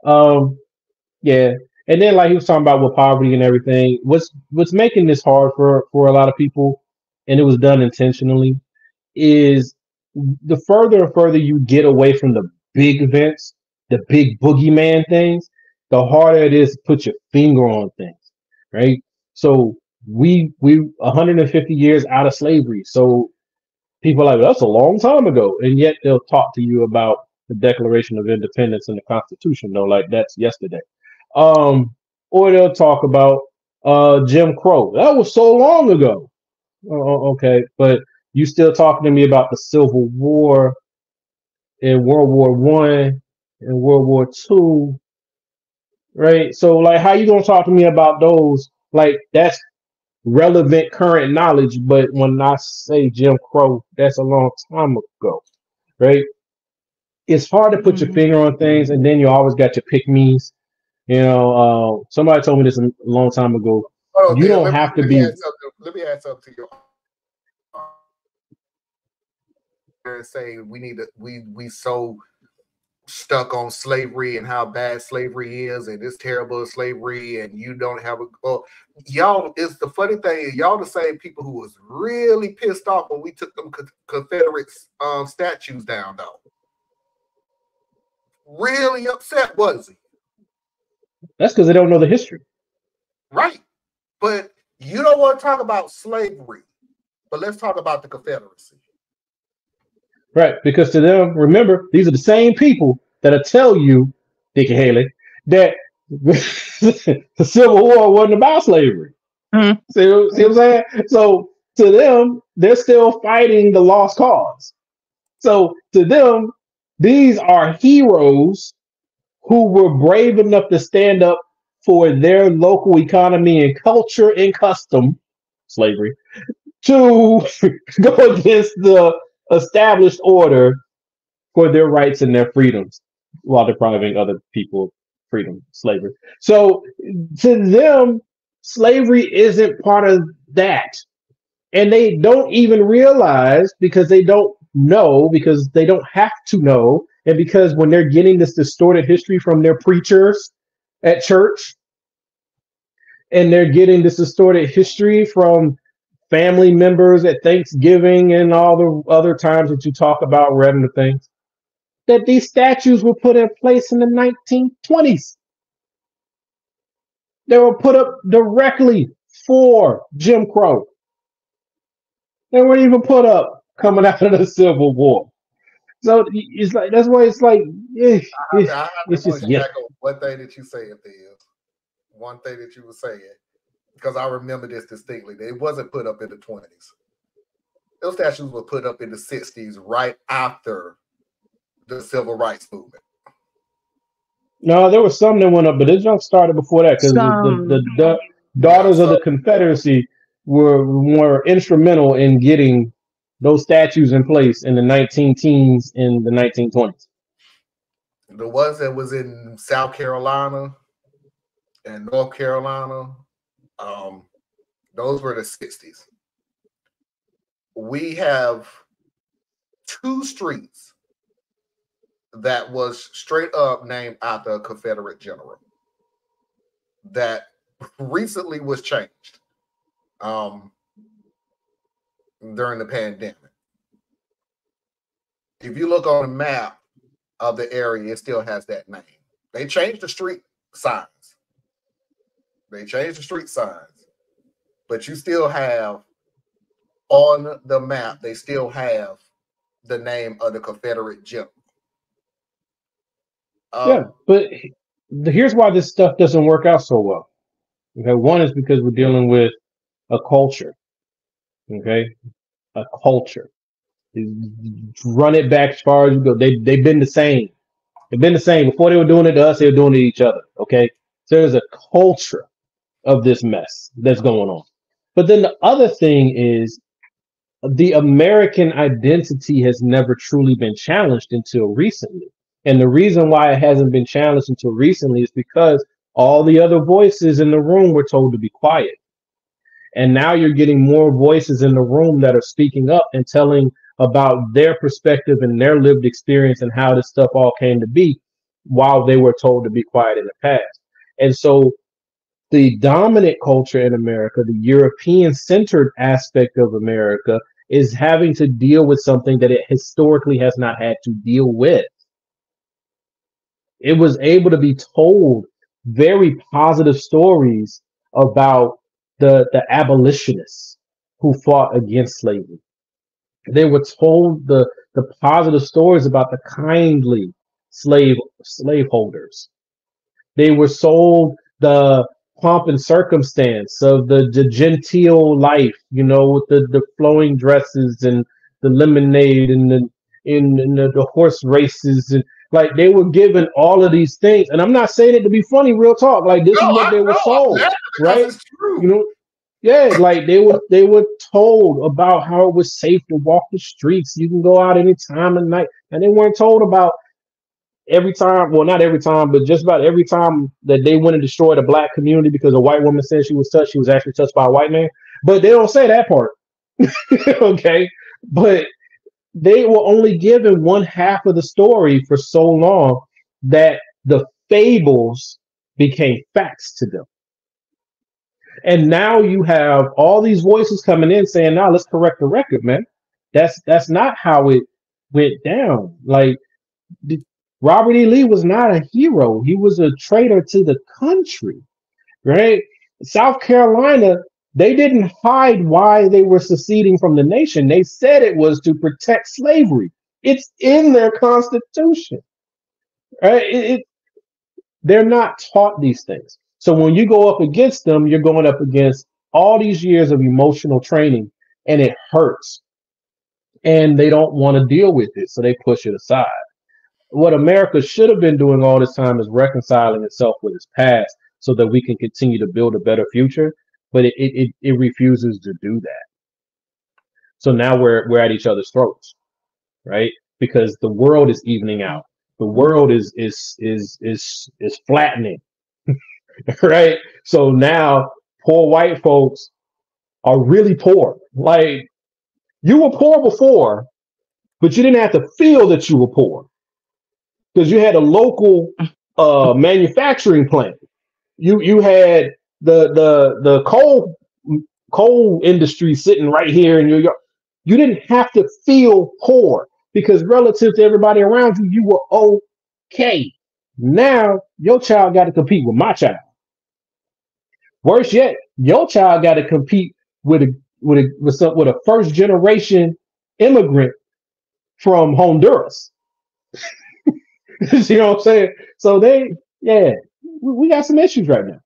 Um, yeah. And then like he was talking about with poverty and everything. What's making this hard for a lot of people, and it was done intentionally, is the further and further you get away from the big events, the big boogeyman things, the harder it is to put your finger on things, right? So we 150 years out of slavery. So people are like, that's a long time ago, and yet they'll talk to you about the Declaration of Independence and the Constitution, though, like that's yesterday. Um, or they'll talk about Jim Crow. That was so long ago. Okay, but you still talking to me about the Civil War in World War I and World War II, right? So like, how you gonna talk to me about those? Like that's relevant current knowledge, but when I say Jim Crow, that's a long time ago, right? It's hard to put your Mhm. finger on things, and then you always got your pick me's. Somebody told me this a long time ago. Hold on, You Dan. don't have to Let me be add something. Let me add something to you. And say we need to we so stuck on slavery and how bad slavery is and it's terrible slavery and you don't have a well y'all it's the funny thing y'all the same people who was really pissed off when we took them Confederate statues down though. Really upset was he? That's because they don't know the history. Right. But you don't want to talk about slavery. But let's talk about the Confederacy. Right, because to them, remember, these are the same people that'll tell you, Nikki Haley, that the Civil War wasn't about slavery. Mhm. See what I'm saying? So to them, they're still fighting the lost cause. So to them, these are heroes who were brave enough to stand up for their local economy and culture and custom, slavery, to go against the established order for their rights and their freedoms while depriving other people of freedom, slavery. So to them, slavery isn't part of that. And they don't even realize because they don't know, because they don't have to know, and because when they're getting this distorted history from their preachers at church, and they're getting this distorted history from family members at Thanksgiving and all the other times that you talk about random things, that these statues were put in place in the 1920s. They were put up directly for Jim Crow. They weren't even put up coming out of the Civil War. So it's like that's why it's like I have to it's push just yeah. back on one thing that you said there. One thing that you were saying. Because I remember this distinctly. It wasn't put up in the 20s. Those statues were put up in the 60s, right after the civil rights movement. No, there was some that went up, but it jump started before that because the Yeah, daughters of the Confederacy were instrumental in getting those statues in place in the 19 teens in the 1920s. the ones that was in South Carolina and North Carolina, um, those were the 60s. We have two streets that was straight up named after a Confederate general that recently was changed during the pandemic. If you look on the map of the area, it still has that name. They changed the street signs. They changed the street signs, but you still have on the map, they still have the name of the Confederate general. Yeah, but here's why this stuff doesn't work out so well. Okay, one is because we're dealing with a culture. Okay, a culture. Run it back as far as you go. They've been the same. They've been the same before they were doing it to us. They were doing it to each other. Okay, so there's a culture of this mess that's going on. But then the other thing is the American identity has never truly been challenged until recently. And the reason why it hasn't been challenged until recently is because all the other voices in the room were told to be quiet. And now you're getting more voices in the room that are speaking up and telling about their perspective and their lived experience and how this stuff all came to be. while they were told to be quiet in the past. And so the dominant culture in America, the European centered aspect of America, is having to deal with something that it historically has not had to deal with. It was able to be told very positive stories about the abolitionists who fought against slavery. They were told the positive stories about the kindly slaveholders. They were sold the pomp and circumstance of the genteel life, you know, with the flowing dresses and the lemonade and the horse races, and like they were given all of these things. And I'm not saying it to be funny, real talk. Like this is what they were sold, right? You know, yeah, like they were told about how it was safe to walk the streets. You can go out any time of night, and they weren't told about every time, well, not every time, but just about every time that they went and destroyed a black community because a white woman said she was touched, she was actually touched by a white man. But they don't say that part. Okay. But they were only given one half of the story for so long that the fables became facts to them. And now you have all these voices coming in saying, "Now let's correct the record, man. That's not how it went down." Like Robert E. Lee was not a hero. He was a traitor to the country, right? South Carolina, they didn't hide why they were seceding from the nation. They said it was to protect slavery. It's in their constitution, right? They're not taught these things. So when you go up against them, you're going up against all these years of emotional training, and it hurts. And they don't want to deal with it, so they push it aside. What America should have been doing all this time is reconciling itself with its past so that we can continue to build a better future. But it refuses to do that. So now we're at each other's throats, right? Because the world is evening out. The world is flattening, right? So now poor white folks are really poor. Like you were poor before, but you didn't have to feel that you were poor because you had a local manufacturing plant. You had the coal industry sitting right here in your yard. You didn't have to feel poor because relative to everybody around you, you were okay. Now your child got to compete with my child. Worse yet, your child got to compete with a first generation immigrant from Honduras. You know what I'm saying? So we got some issues right now.